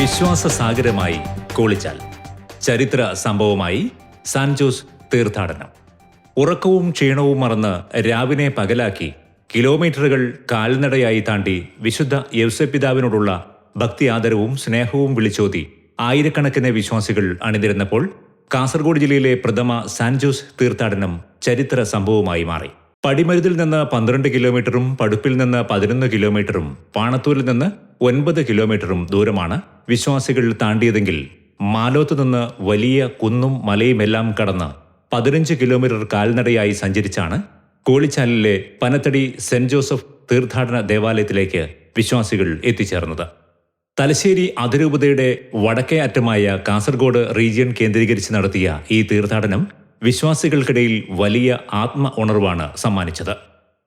വിശ്വാസസാഗരമായി കോളിച്ചാൽ. ചരിത്ര സംഭവമായി സാൻജോസ് തീർത്ഥാടനം. ഉറക്കവും ക്ഷീണവും മറന്ന് രാവിനെ പകലാക്കി കിലോമീറ്ററുകൾ കാൽനടയായി താണ്ടി വിശുദ്ധ യൗസേപ്പിതാവിനോടുള്ള ഭക്തി ആദരവും സ്നേഹവും വിളിച്ചോതി ആയിരക്കണക്കിന് വിശ്വാസികൾ അണിനിരന്നപ്പോൾ കാസർഗോഡ് ജില്ലയിലെ പ്രഥമ സാൻജോസ് തീർത്ഥാടനം ചരിത്ര സംഭവമായി മാറി. പടിമരുതിൽ നിന്ന് 12 കിലോമീറ്ററും പടുപ്പിൽ നിന്ന് 11 കിലോമീറ്ററും പാണത്തൂരിൽ നിന്ന് 9 കിലോമീറ്ററും ദൂരമാണ് വിശ്വാസികൾ താണ്ടിയതെങ്കിൽ മാലോത്ത് നിന്ന് വലിയ കുന്നും മലയുമെല്ലാം കടന്ന് 15 കിലോമീറ്റർ കാൽനടയായി സഞ്ചരിച്ചാണ് കോളിച്ചാലിലെ പനത്തടി സെന്റ് ജോസഫ് തീർത്ഥാടന ദേവാലയത്തിലേക്ക് വിശ്വാസികൾ എത്തിച്ചേർന്നത്. തലശ്ശേരി അതിരൂപതയുടെ വടക്കേ അറ്റമായ കാസർഗോഡ് റീജിയൻ കേന്ദ്രീകരിച്ച് നടത്തിയ ഈ തീർത്ഥാടനം വിശ്വാസികൾക്കിടയിൽ വലിയ ആത്മ ഉണർവാണ് സമ്മാനിച്ചത്.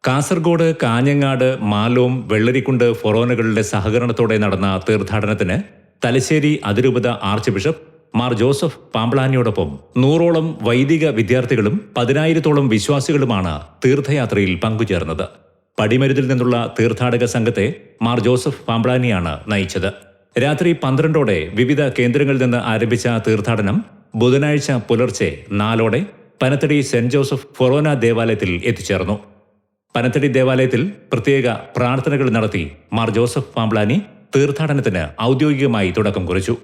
കാസർഗോഡ്, കാഞ്ഞങ്ങാട്, മാലോം, വെള്ളരിക്കുണ്ട് ഫൊറോനകളുടെ സഹകരണത്തോടെ നടന്ന തീർത്ഥാടനത്തിന് തലശ്ശേരി അതിരൂപത ആർച്ച് ബിഷപ്പ് മാർ ജോസഫ് പാമ്പ്ളാനിയോടൊപ്പം 100ഓളം വൈദിക വിദ്യാർത്ഥികളും 10,000-ഓളം വിശ്വാസികളുമാണ് തീർത്ഥയാത്രയിൽ പങ്കുചേർന്നത്. പടിമരുതിൽ നിന്നുള്ള തീർത്ഥാടക സംഘത്തെ മാർ ജോസഫ് പാമ്പ്ളാനിയാണ് നയിച്ചത്. രാത്രി 12ഓടെ വിവിധ കേന്ദ്രങ്ങളിൽ നിന്ന് ആരംഭിച്ച തീർത്ഥാടനം ബുധനാഴ്ച പുലർച്ചെ 4ഓടെ പനത്തടി സെന്റ് ജോസഫ് ഫൊറോന ദേവാലയത്തിൽ എത്തിച്ചേർന്നു. പനത്തടി ദേവാലയത്തിൽ പ്രത്യേക പ്രാർത്ഥനകൾ നടത്തി മാർ ജോസഫ് പാമ്പ്ളാനി തീർത്ഥാടനത്തിന് ഔദ്യോഗികമായി തുടക്കം കുറിച്ചു.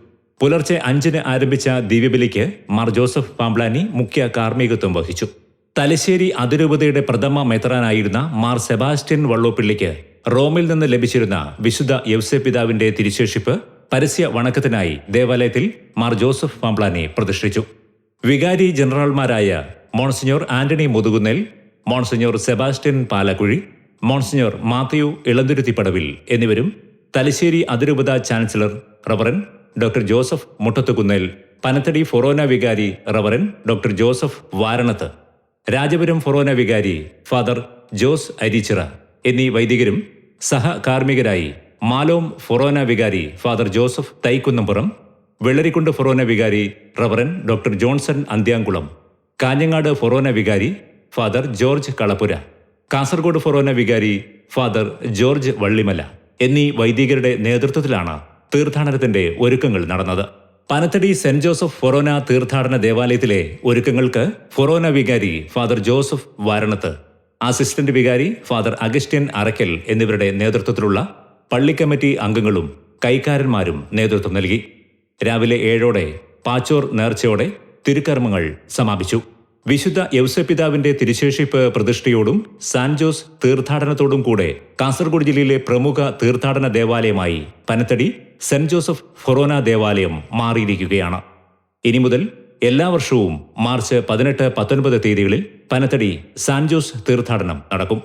പുലർച്ചെ 5-ന് ആരംഭിച്ച ദിവ്യബലിക്ക് മാർ ജോസഫ് പാമ്പ്ളാനി മുഖ്യ കാർമ്മികത്വം വഹിച്ചു. തലശ്ശേരി അതിരൂപതയുടെ പ്രഥമ മെത്രാനായിരുന്ന മാർ സെബാസ്റ്റ്യൻ വള്ളോപ്പിള്ളിക്ക് റോമിൽ നിന്ന് ലഭിച്ചിരുന്ന വിശുദ്ധ യൗസേപ്പിതാവിന്റെ തിരുശേഷിപ്പ് പരസ്യ വണക്കത്തിനായി ദേവാലയത്തിൽ മാർ ജോസഫ് പാമ്പ്ളാനി പ്രതിഷ്ഠിച്ചു. വികാരി ജനറൽമാരായ monsignor Antony Muthukunnel, monsignor Sebastian Palakkuzhi, monsignor Mathew Elanthuruthippadavil എന്നിവരും തലശ്ശേരി അതിരൂപത chancellor reverend doctor Joseph Muttathukunnel, Panathady ഫൊറോന വികാരി റവറൻ ഡോക്ടർ ജോസഫ് വാരണത്ത്, രാജപുരം ഫൊറോന വികാരി ഫാദർ ജോസ് അരിച്ചിറ എന്നീ വൈദികരും സഹകാർമ്മികരായി മാലോം ഫൊറോന വികാരി ഫാദർ ജോസഫ് തൈക്കുന്നംപുറം, വെള്ളരിക്കുണ്ട് ഫൊറോന വികാരി റവറൻ ഡോക്ടർ ജോൺസൺ അന്ത്യാംകുളം, കാഞ്ഞങ്ങാട് ഫൊറോന വികാരി ഫാദർ ജോർജ് കളപ്പുര, കാസർഗോഡ് ഫൊറോന വികാരി ഫാദർ ജോർജ് വള്ളിമല എന്നീ വൈദികരുടെ നേതൃത്വത്തിലാണ് തീർത്ഥാടനത്തിന്റെ ഒരുക്കങ്ങൾ നടന്നത്. പനത്തടി സെന്റ് ജോസഫ് ഫൊറോന തീർത്ഥാടന ദേവാലയത്തിലെ ഒരുക്കങ്ങൾക്ക് ഫൊറോന വികാരി ഫാദർ ജോസഫ് വാരണത്ത്, അസിസ്റ്റന്റ് വികാരി ഫാദർ അഗസ്റ്റ്യൻ അറക്കൽ എന്നിവരുടെ നേതൃത്വത്തിലുള്ള പള്ളിക്കമ്മിറ്റി അംഗങ്ങളും കൈക്കാരന്മാരും നേതൃത്വം നൽകി. രാവിലെ 7ഓടെ പാച്ചോർ നേർച്ചയോടെ തിരുക്കർമ്മങ്ങൾ സമാപിച്ചു. വിശുദ്ധ യൗസേപ്പിതാവിന്റെ തിരുശേഷിപ്പ് പ്രതിഷ്ഠയോടും സാൻജോസ് തീർത്ഥാടനത്തോടും കൂടെ കാസർഗോഡ് ജില്ലയിലെ പ്രമുഖ തീർത്ഥാടന ദേവാലയമായി പനത്തടി സെന്റ് ജോസഫ് ഫൊറോന ദേവാലയം മാറിയിരിക്കുകയാണ്. ഇനി മുതൽ എല്ലാ വർഷവും മാർച്ച് 18-19 തീയതികളിൽ പനത്തടി സാൻജോസ് തീർത്ഥാടനം നടക്കും.